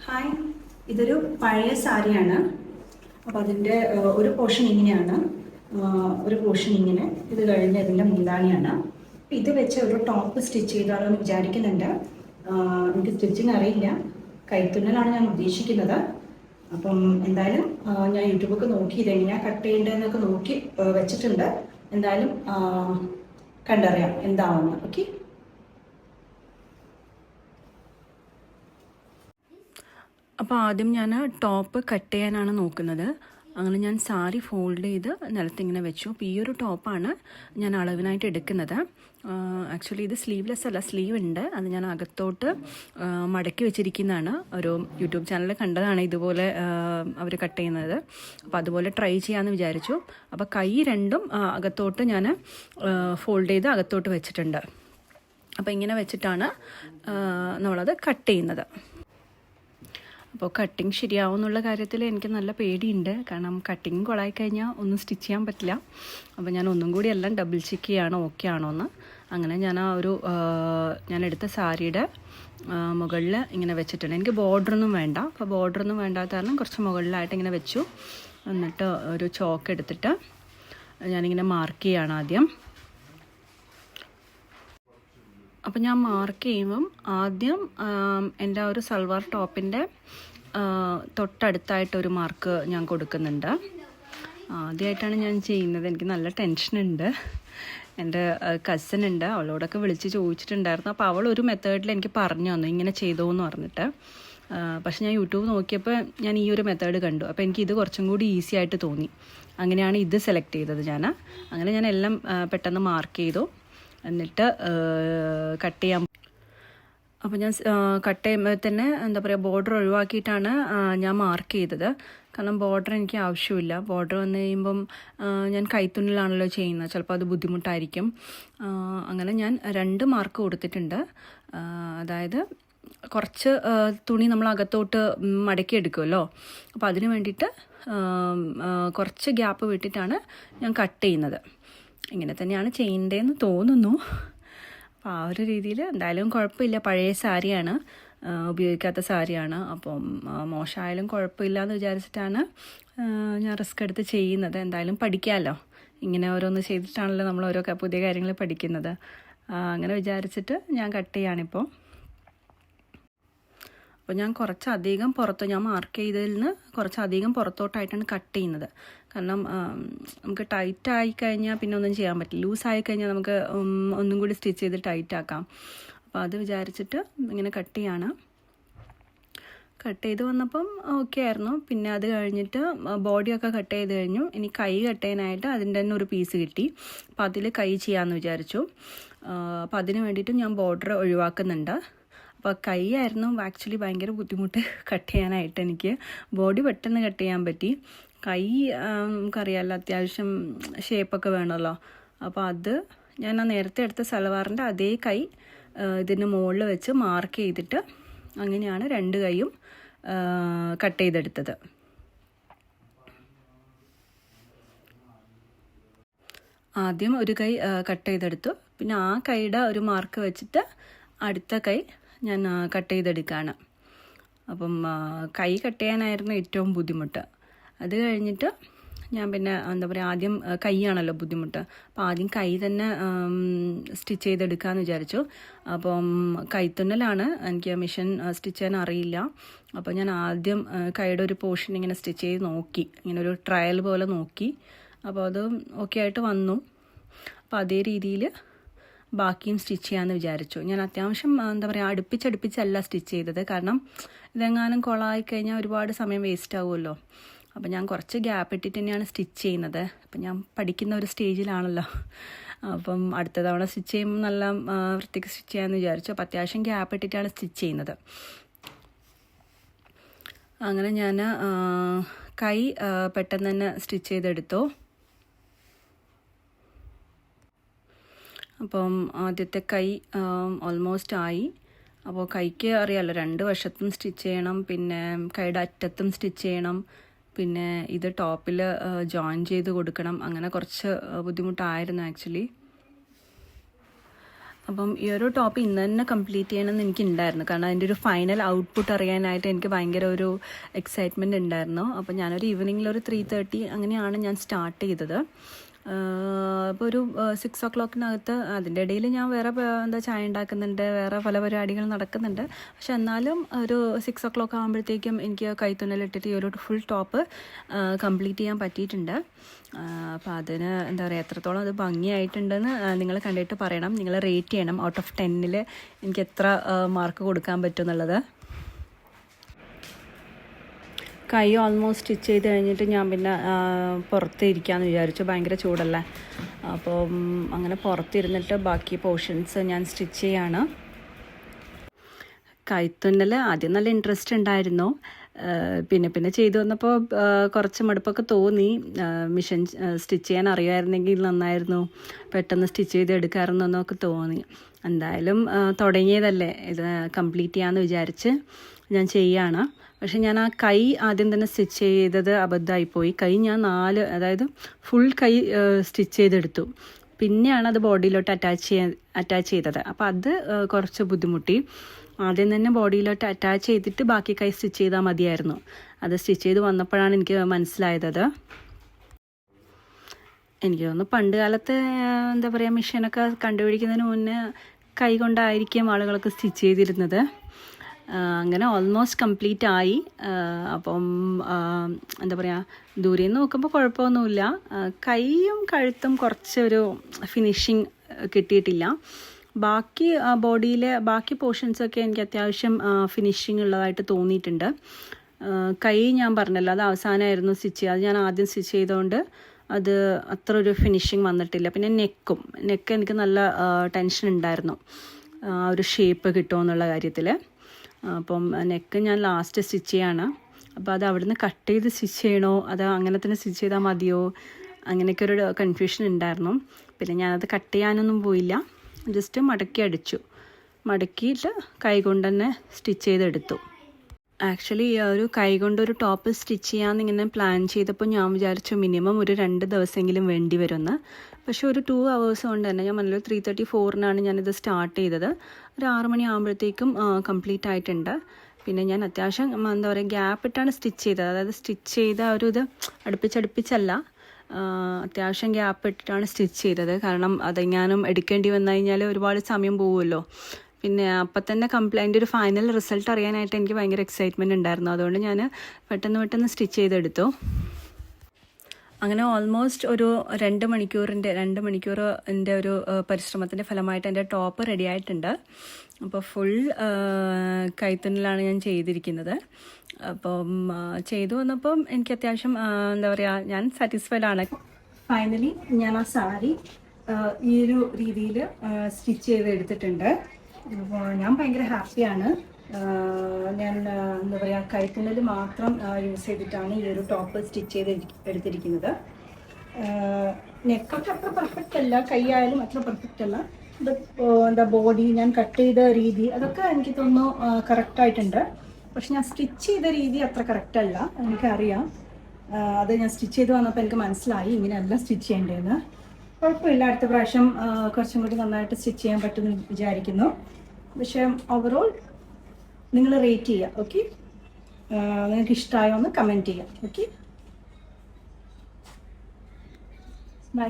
Hi, ഇതൊരു പഴയ സാരിയാണ്. അപ്പോൾ അതിൻ്റെ ഒരു പോർഷൻ ഇങ്ങനെയാണ്, ഒരു പോർഷൻ ഇങ്ങനെ, ഇത് കഴിഞ്ഞ് ഇതിൻ്റെ മുന്താണിയാണ്. ഇത് വെച്ച് ഒരു ടോപ്പ് സ്റ്റിച്ച് ചെയ്താലോ എന്ന് വിചാരിക്കുന്നുണ്ട്. എനിക്ക് സ്റ്റിച്ചിങ് അറിയില്ല, കൈത്തുന്നലാണ് ഞാൻ ഉദ്ദേശിക്കുന്നത്. അപ്പം എന്തായാലും ഞാൻ യൂട്യൂബൊക്കെ നോക്കി ഇതെങ്ങനെയാണ് കട്ട് ചെയ്യേണ്ടതെന്നൊക്കെ നോക്കി വെച്ചിട്ടുണ്ട്. എന്തായാലും കണ്ടറിയാം എന്താണെന്ന്. ഓക്കെ. അപ്പോൾ ആദ്യം ഞാൻ ടോപ്പ് കട്ട് ചെയ്യാനാണ് നോക്കുന്നത്. അങ്ങനെ ഞാൻ സാരി ഫോൾഡ് ചെയ്ത് നിലത്തിങ്ങനെ വെച്ചു. അപ്പോൾ ഈ ഒരു ടോപ്പാണ് ഞാൻ അളവിനായിട്ട് എടുക്കുന്നത്. ആക്ച്വലി ഇത് സ്ലീവ്ലെസ് അല്ല, സ്ലീവ് ഉണ്ട്. അത് ഞാൻ അകത്തോട്ട് മടക്കി വെച്ചിരിക്കുന്നതാണ്. ഒരു യൂട്യൂബ് ചാനലിൽ കണ്ടതാണ് ഇതുപോലെ അവർ കട്ട് ചെയ്യുന്നത്. അപ്പോൾ അതുപോലെ ട്രൈ ചെയ്യാമെന്ന് വിചാരിച്ചു. അപ്പോൾ കൈ രണ്ടും അകത്തോട്ട് ഞാൻ ഫോൾഡ് ചെയ്ത് അകത്തോട്ട് വെച്ചിട്ടുണ്ട്. അപ്പോൾ ഇങ്ങനെ വെച്ചിട്ടാണ് നമ്മളത് കട്ട് ചെയ്യുന്നത്. അപ്പോൾ കട്ടിങ് ശരിയാവും എന്നുള്ള കാര്യത്തിൽ എനിക്ക് നല്ല പേടിയുണ്ട്. കാരണം കട്ടിങ് കൊളായി കഴിഞ്ഞാൽ ഒന്നും സ്റ്റിച്ച് ചെയ്യാൻ പറ്റില്ല. അപ്പോൾ ഞാൻ ഒന്നും കൂടി എല്ലാം ഡബിൾ ചെക്ക് ചെയ്യണോ ഓക്കെ ആണോ എന്ന്. അങ്ങനെ ഞാൻ ഞാൻ എടുത്ത സാരിയുടെ മുകളിൽ ഇങ്ങനെ വെച്ചിട്ടുണ്ട്. എനിക്ക് ബോർഡറൊന്നും വേണ്ട. അപ്പോൾ ബോർഡറൊന്നും വേണ്ടാത്ത കാരണം കുറച്ച് മുകളിലായിട്ട് ഇങ്ങനെ വെച്ചു. എന്നിട്ട് ഒരു ചോക്ക് എടുത്തിട്ട് ഞാനിങ്ങനെ മാർക്ക് ചെയ്യാണ് ആദ്യം. അപ്പം ഞാൻ മാർക്ക് ചെയ്യുമ്പം ആദ്യം എൻ്റെ ഒരു സൽവാർ ടോപ്പിൻ്റെ തൊട്ടടുത്തായിട്ടൊരു മാർക്ക് ഞാൻ കൊടുക്കുന്നുണ്ട്. ആദ്യമായിട്ടാണ് ഞാൻ ചെയ്യുന്നത്. എനിക്ക് നല്ല ടെൻഷനുണ്ട്. എൻ്റെ കസിൻ ഉണ്ട്, അവളോടൊക്കെ വിളിച്ച് ചോദിച്ചിട്ടുണ്ടായിരുന്നു. അപ്പോൾ അവൾ ഒരു മെത്തേഡിൽ എനിക്ക് പറഞ്ഞു തന്നു ഇങ്ങനെ ചെയ്തോ എന്ന് പറഞ്ഞിട്ട്. പക്ഷെ ഞാൻ യൂട്യൂബ് നോക്കിയപ്പോൾ ഞാൻ ഈ ഒരു മെത്തേഡ് കണ്ടു. അപ്പോൾ എനിക്ക് ഇത് കുറച്ചും കൂടി ഈസി ആയിട്ട് തോന്നി. അങ്ങനെയാണ് ഇത് സെലക്ട് ചെയ്തത് ഞാൻ. അങ്ങനെ ഞാൻ എല്ലാം പെട്ടെന്ന് മാർക്ക് ചെയ്തു. എന്നിട്ട് കട്ട് ചെയ്യാൻ. അപ്പോൾ ഞാൻ കട്ട് ചെയ്യുമ്പോൾ തന്നെ എന്താ പറയുക, ബോർഡർ ഒഴിവാക്കിയിട്ടാണ് ഞാൻ മാർക്ക് ചെയ്തത്. കാരണം ബോർഡർ എനിക്ക് ആവശ്യമില്ല. ബോർഡർ വന്നു കഴിയുമ്പം ഞാൻ കൈത്തുന്നിലാണല്ലോ ചെയ്യുന്നത്, ചിലപ്പോൾ അത് ബുദ്ധിമുട്ടായിരിക്കും. അങ്ങനെ ഞാൻ 2 മാർക്ക് കൊടുത്തിട്ടുണ്ട്. അതായത് കുറച്ച് തുണി നമ്മൾ അകത്തോട്ട് മടക്കി എടുക്കുമല്ലോ, അപ്പോൾ അതിന് വേണ്ടിയിട്ട് കുറച്ച് ഗ്യാപ്പ് വിട്ടിട്ടാണ് ഞാൻ കട്ട് ചെയ്യുന്നത്. ഇങ്ങനെ തന്നെയാണ് ചെയ്യേണ്ടതെന്ന് തോന്നുന്നു. അപ്പോൾ ആ ഒരു രീതിയിൽ എന്തായാലും കുഴപ്പമില്ല. പഴയ സാരിയാണ്, ഉപയോഗിക്കാത്ത സാരിയാണ്. അപ്പം മോശമായാലും കുഴപ്പമില്ല എന്ന് വിചാരിച്ചിട്ടാണ് ഞാൻ റിസ്ക് എടുത്ത് ചെയ്യുന്നത്. എന്തായാലും പഠിക്കാമല്ലോ, ഇങ്ങനെ ഓരോന്ന് ചെയ്തിട്ടാണല്ലോ നമ്മൾ ഓരോ പുതിയ കാര്യങ്ങൾ പഠിക്കുന്നത്. അങ്ങനെ വിചാരിച്ചിട്ട് ഞാൻ കട്ട് ചെയ്യാണിപ്പോൾ. അപ്പോൾ ഞാൻ കുറച്ചധികം ഞാൻ മാർക്ക് ചെയ്തതിൽ നിന്ന് കുറച്ചധികം പുറത്തോട്ടായിട്ടാണ് കട്ട് ചെയ്യുന്നത്. കാരണം നമുക്ക് ടൈറ്റ് ആയിക്കഴിഞ്ഞാൽ പിന്നെ ഒന്നും ചെയ്യാൻ പറ്റില്ല. ലൂസായി കഴിഞ്ഞാൽ നമുക്ക് ഒന്നും കൂടി സ്റ്റിച്ച് ചെയ്ത് ടൈറ്റ് ആക്കാം. അപ്പോൾ അത് വിചാരിച്ചിട്ട് ഇങ്ങനെ കട്ട് ചെയ്യാണ്. കട്ട് ചെയ്ത് വന്നപ്പം ഓക്കെ ആയിരുന്നു. പിന്നെ അത് കഴിഞ്ഞിട്ട് ബോഡിയൊക്കെ കട്ട് ചെയ്ത് കഴിഞ്ഞു. ഇനി കൈ കട്ട് ചെയ്യാനായിട്ട് അതിൻ്റെ തന്നെ ഒരു പീസ് കിട്ടി. അപ്പോൾ അതിൽ കൈ ചെയ്യാമെന്ന് വിചാരിച്ചു. അപ്പോൾ അതിന് വേണ്ടിയിട്ട് ഞാൻ ബോർഡർ ഒഴിവാക്കുന്നുണ്ട്. അപ്പോൾ കൈ ആയിരുന്നു ആക്ച്വലി ഭയങ്കര ബുദ്ധിമുട്ട് കട്ട് ചെയ്യാനായിട്ട്. എനിക്ക് ബോഡി പെട്ടെന്ന് കട്ട് ചെയ്യാൻ പറ്റി. കൈ നമുക്കറിയാമല്ലോ, അത്യാവശ്യം ഷേപ്പൊക്കെ വേണമല്ലോ. അപ്പോൾ അത് ഞാൻ നേരത്തെ എടുത്ത സൽവാറിൻ്റെ അതേ കൈ ഇതിന് മുകളിൽ വെച്ച് മാർക്ക് ചെയ്തിട്ട് അങ്ങനെയാണ് 2 കൈയും കട്ട് ചെയ്തെടുത്തത്. ആദ്യം ഒരു കൈ കട്ട് ചെയ്തെടുത്തു. പിന്നെ ആ കൈയുടെ ഒരു മാർക്ക് വെച്ചിട്ട് അടുത്ത കൈ ഞാൻ കട്ട് ചെയ്തെടുക്കുകയാണ്. അപ്പം കൈ കട്ട് ചെയ്യാനായിരുന്നു ഏറ്റവും ബുദ്ധിമുട്ട്. അത് കഴിഞ്ഞിട്ട് ഞാൻ പിന്നെ എന്താ പറയുക, ആദ്യം കൈയാണല്ലോ ബുദ്ധിമുട്ട്. അപ്പോൾ ആദ്യം കൈ തന്നെ സ്റ്റിച്ച് ചെയ്തെടുക്കാമെന്ന് വിചാരിച്ചു. അപ്പം കൈത്തുന്നലാണ്, എനിക്ക് മിഷൻ സ്റ്റിച്ച് ചെയ്യാൻ അറിയില്ല. അപ്പോൾ ഞാൻ ആദ്യം കൈയുടെ ഒരു പോർഷൻ ഇങ്ങനെ സ്റ്റിച്ച് ചെയ്ത് നോക്കി, ഇങ്ങനെ ഒരു ട്രയൽ പോലെ നോക്കി. അപ്പോൾ അത് ഓക്കെ ആയിട്ട് വന്നു. അപ്പോൾ അതേ രീതിയിൽ ബാക്കിയും സ്റ്റിച്ച് ചെയ്യാമെന്ന് വിചാരിച്ചു. ഞാൻ അത്യാവശ്യം എന്താ പറയുക, അടുപ്പിച്ചല്ല സ്റ്റിച്ച് ചെയ്തത്. കാരണം ഇതെങ്ങാനും കൊളായി കഴിഞ്ഞാൽ ഒരുപാട് സമയം വേസ്റ്റ് ആവുമല്ലോ. അപ്പോൾ ഞാൻ കുറച്ച് ഗ്യാപ്പ് ഇട്ടിട്ട് തന്നെയാണ് സ്റ്റിച്ച് ചെയ്യുന്നത്. അപ്പം ഞാൻ പഠിക്കുന്ന ഒരു സ്റ്റേജിലാണല്ലോ. അപ്പം അടുത്ത തവണ സ്റ്റിച്ച് ചെയ്യുമ്പോൾ നല്ല വൃത്തിക്ക് സ്റ്റിച്ച് ചെയ്യാമെന്ന് വിചാരിച്ചു. അപ്പോൾ അത്യാവശ്യം ഗ്യാപ്പ് ഇട്ടിട്ടാണ് സ്റ്റിച്ച് ചെയ്യുന്നത്. അങ്ങനെ ഞാൻ കൈ പെട്ടെന്ന് തന്നെ സ്റ്റിച്ച് ചെയ്തെടുത്തു. അപ്പം ആദ്യത്തെ കൈ ഓൾമോസ്റ്റ് ആയി. അപ്പോൾ കൈക്ക് അറിയാമല്ലോ, 2 വശത്തും സ്റ്റിച്ച് ചെയ്യണം, പിന്നെ കൈയുടെ അറ്റത്തും സ്റ്റിച്ച് ചെയ്യണം, പിന്നെ ഇത് ടോപ്പിൽ ജോയിൻ ചെയ്ത് കൊടുക്കണം. അങ്ങനെ കുറച്ച് ബുദ്ധിമുട്ടായിരുന്നു ആക്ച്വലി. അപ്പം ഈ ഒരു ടോപ്പ് ഇന്ന് തന്നെ കംപ്ലീറ്റ് ചെയ്യണമെന്ന് എനിക്കുണ്ടായിരുന്നു. കാരണം അതിൻ്റെ ഒരു ഫൈനൽ ഔട്ട്പുട്ട് അറിയാനായിട്ട് എനിക്ക് ഭയങ്കര ഒരു എക്സൈറ്റ്മെൻറ്റ് ഉണ്ടായിരുന്നു. അപ്പോൾ ഞാനൊരു ഈവനിങ്ങിലൊരു 3:30 അങ്ങനെയാണ് ഞാൻ സ്റ്റാർട്ട് ചെയ്തത്. അപ്പോൾ ഒരു 6 o'clockനകത്ത് അതിൻ്റെ ഇടയിൽ ഞാൻ വേറെ ചായ ഉണ്ടാക്കുന്നുണ്ട്, വേറെ പല പരിപാടികൾ നടക്കുന്നുണ്ട്. പക്ഷെ എന്നാലും ഒരു 6 o'clock ആകുമ്പോഴത്തേക്കും എനിക്ക് കൈത്തുന്നലിട്ടിട്ട് ഈ ഒരു ഫുൾ ടോപ്പ് കംപ്ലീറ്റ് ചെയ്യാൻ പറ്റിയിട്ടുണ്ട്. അപ്പോൾ അതിന് എത്രത്തോളം അത് ഭംഗിയായിട്ടുണ്ടെന്ന് നിങ്ങൾ കണ്ടിട്ട് പറയണം. നിങ്ങൾ റേറ്റ് ചെയ്യണം. ഔട്ട് ഓഫ് 10 എനിക്ക് എത്ര മാർക്ക് കൊടുക്കാൻ പറ്റും എന്നുള്ളത്. കൈ ഓൾമോസ്റ്റ് സ്റ്റിച്ച് ചെയ്ത് കഴിഞ്ഞിട്ട് ഞാൻ പിന്നെ പുറത്ത് ഇരിക്കാമെന്ന് വിചാരിച്ചു. ഭയങ്കര ചൂടല്ലേ. അപ്പം അങ്ങനെ പുറത്തിരുന്നിട്ട് ബാക്കി പോർഷൻസ് ഞാൻ സ്റ്റിച്ച് ചെയ്യാണ്. കൈത്തുന്നൽ ആദ്യം നല്ല ഇൻട്രസ്റ്റ് ഉണ്ടായിരുന്നു. പിന്നെ ചെയ്തു വന്നപ്പോൾ കുറച്ച് മടുപ്പൊക്കെ തോന്നി. മിഷൻ സ്റ്റിച്ച് ചെയ്യാൻ അറിയുമായിരുന്നെങ്കിൽ നന്നായിരുന്നു, പെട്ടെന്ന് സ്റ്റിച്ച് ചെയ്ത് എടുക്കാമായിരുന്നു എന്നൊക്കെ തോന്നി. എന്തായാലും തുടങ്ങിയതല്ലേ, ഇത് കംപ്ലീറ്റ് ചെയ്യാമെന്ന് വിചാരിച്ച് ഞാൻ ചെയ്യാണ്. പക്ഷെ ഞാൻ ആ കൈ ആദ്യം തന്നെ സ്റ്റിച്ച് ചെയ്തത് അബദ്ധമായിപ്പോയി. കൈ ഞാൻ 4 അതായത് ഫുൾ കൈ സ്റ്റിച്ച് ചെയ്തെടുത്തു. പിന്നെയാണ് അത് ബോഡിയിലോട്ട് അറ്റാച്ച് ചെയ്തത്. അപ്പോൾ അത് കുറച്ച് ബുദ്ധിമുട്ടി. ആദ്യം തന്നെ ബോഡിയിലോട്ട് അറ്റാച്ച് ചെയ്തിട്ട് ബാക്കി കൈ സ്റ്റിച്ച് ചെയ്താൽ മതിയായിരുന്നു. അത് സ്റ്റിച്ച് ചെയ്ത് വന്നപ്പോഴാണ് എനിക്ക് മനസ്സിലായത്. എനിക്ക് തോന്നുന്നു പണ്ട് കാലത്ത് മെഷീനൊക്കെ കണ്ടുപിടിക്കുന്നതിന് മുന്നേ കൈ കൊണ്ടായിരിക്കും ആളുകളൊക്കെ സ്റ്റിച്ച് ചെയ്തിരുന്നത്. അങ്ങനെ ഓൾമോസ്റ്റ് കംപ്ലീറ്റ് ആയി. അപ്പം ദൂരെ നിന്ന് നോക്കുമ്പോൾ കുഴപ്പമൊന്നുമില്ല. കൈയും കഴുത്തും കുറച്ചൊരു ഫിനിഷിങ് കിട്ടിയിട്ടില്ല. ബാക്കി ബോഡിയിലെ ബാക്കി പോർഷൻസൊക്കെ എനിക്ക് അത്യാവശ്യം ഫിനിഷിങ് ഉള്ളതായിട്ട് തോന്നിയിട്ടുണ്ട്. കൈ ഞാൻ പറഞ്ഞല്ലോ, അത് അവസാനമായിരുന്നു സ്റ്റിച്ച് ചെയ്യുക. അത് ഞാൻ ആദ്യം സ്റ്റിച്ച് ചെയ്തുകൊണ്ട് അത് അത്ര ഒരു ഫിനിഷിങ് വന്നിട്ടില്ല. പിന്നെ നെക്ക് എനിക്ക് നല്ല ടെൻഷൻ ഉണ്ടായിരുന്നു, ഒരു ഷേപ്പ് കിട്ടുമോ എന്നുള്ള കാര്യത്തിൽ. അപ്പം നെക്ക് ഞാൻ ലാസ്റ്റ് സ്റ്റിച്ച് ചെയ്യാണ്. അപ്പോൾ അത് അവിടുന്ന് കട്ട് ചെയ്ത് സ്റ്റിച്ച് ചെയ്യണോ അതോ അങ്ങനെ തന്നെ സ്റ്റിച്ച് ചെയ്താൽ മതിയോ, അങ്ങനെയൊക്കെ ഒരു കൺഫ്യൂഷൻ ഉണ്ടായിരുന്നു. പിന്നെ ഞാനത് കട്ട് ചെയ്യാനൊന്നും പോയില്ല, ജസ്റ്റ് മടക്കിയിട്ട് കൈ കൊണ്ട് തന്നെ സ്റ്റിച്ച് ചെയ്തെടുത്തു. ആക്ച്വലി ഈ ഒരു കൈ കൊണ്ടൊരു ടോപ്പ് സ്റ്റിച്ച് ചെയ്യാമെന്ന് ഇങ്ങനെ പ്ലാൻ ചെയ്തപ്പോൾ ഞാൻ വിചാരിച്ചു മിനിമം ഒരു 2 ദിവസമെങ്കിലും വേണ്ടി വരുമെന്ന്. പക്ഷേ ഒരു 2 hours കൊണ്ട് തന്നെ, ഞാൻ പറഞ്ഞല്ലോ 3:34 ഞാനിത് സ്റ്റാർട്ട് ചെയ്തത്, ഒരു 6 മണി ആകുമ്പോഴത്തേക്കും കംപ്ലീറ്റ് ആയിട്ടുണ്ട്. പിന്നെ ഞാൻ അത്യാവശ്യം ഗ്യാപ്പ് ഇട്ടാണ് സ്റ്റിച്ച് ചെയ്തത്. അതായത് സ്റ്റിച്ച് ചെയ്ത ഒരു ഇത് അടുപ്പിച്ചല്ല, അത്യാവശ്യം ഗ്യാപ്പ് ഇട്ടിട്ടാണ് സ്റ്റിച്ച് ചെയ്തത്. കാരണം അതെങ്ങാനും എടുക്കേണ്ടി വന്നു കഴിഞ്ഞാൽ ഒരുപാട് സമയം പോകുമല്ലോ. പിന്നെ അപ്പം തന്നെ അതിൻ്റെ ഒരു ഫൈനൽ റിസൾട്ട് അറിയാനായിട്ട് എനിക്ക് ഭയങ്കര എക്സൈറ്റ്മെൻറ്റ് ഉണ്ടായിരുന്നു. അതുകൊണ്ട് ഞാൻ പെട്ടെന്ന് സ്റ്റിച്ച് ചെയ്തെടുത്തു. അങ്ങനെ ഓൾമോസ്റ്റ് ഒരു 2 മണിക്കൂറിൻ്റെ ഒരു പരിശ്രമത്തിൻ്റെ ഫലമായിട്ട് എൻ്റെ ടോപ്പ് റെഡി ആയിട്ടുണ്ട്. അപ്പോൾ ഫുൾ കൈത്തുന്നലാണ് ഞാൻ ചെയ്തിരിക്കുന്നത്. അപ്പം ചെയ്തു വന്നപ്പം എനിക്ക് അത്യാവശ്യം ഞാൻ സാറ്റിസ്ഫൈഡ് ആണ്. ഫൈനലി ഞാൻ ആ സാരി ഈ ഒരു രീതിയിൽ സ്റ്റിച്ച് ചെയ്ത് എടുത്തിട്ടുണ്ട്. അപ്പോൾ ഞാൻ ഭയങ്കര ഹാപ്പിയാണ്. ഞാൻ കൈത്തുന്നൽ മാത്രം യൂസ് ചെയ്തിട്ടാണ് ഈ ഒരു ടോപ്പ് സ്റ്റിച്ച് ചെയ്ത് എടുത്തിരിക്കുന്നത്. നെക്കൊക്കെ അത്ര പെർഫെക്റ്റ് അല്ല, കൈയായാലും അത്ര പെർഫെക്റ്റ് അല്ല. ഇത് ബോഡി ഞാൻ കട്ട് ചെയ്ത രീതി അതൊക്കെ എനിക്ക് തോന്നുന്നു കറക്റ്റായിട്ടുണ്ട്. പക്ഷെ ഞാൻ സ്റ്റിച്ച് ചെയ്ത രീതി അത്ര കറക്റ്റ് അല്ല, എനിക്കറിയാം. അത് ഞാൻ സ്റ്റിച്ച് ചെയ്ത് വന്നപ്പോൾ എനിക്ക് മനസ്സിലായി ഇങ്ങനെയല്ല സ്റ്റിച്ച് ചെയ്യേണ്ടതെന്ന്. കുഴപ്പമില്ല, അടുത്ത പ്രാവശ്യം കുറച്ചും കൂടി നന്നായിട്ട് സ്റ്റിച്ച് ചെയ്യാൻ പറ്റുമെന്ന് വിചാരിക്കുന്നു. പക്ഷേ ഓവറോൾ നിങ്ങൾ റേറ്റ് ചെയ്യുക. ഓക്കെ, നിങ്ങൾക്ക് ഇഷ്ടമായോ എന്ന് കമൻറ്റ് ചെയ്യാം. Okay, by.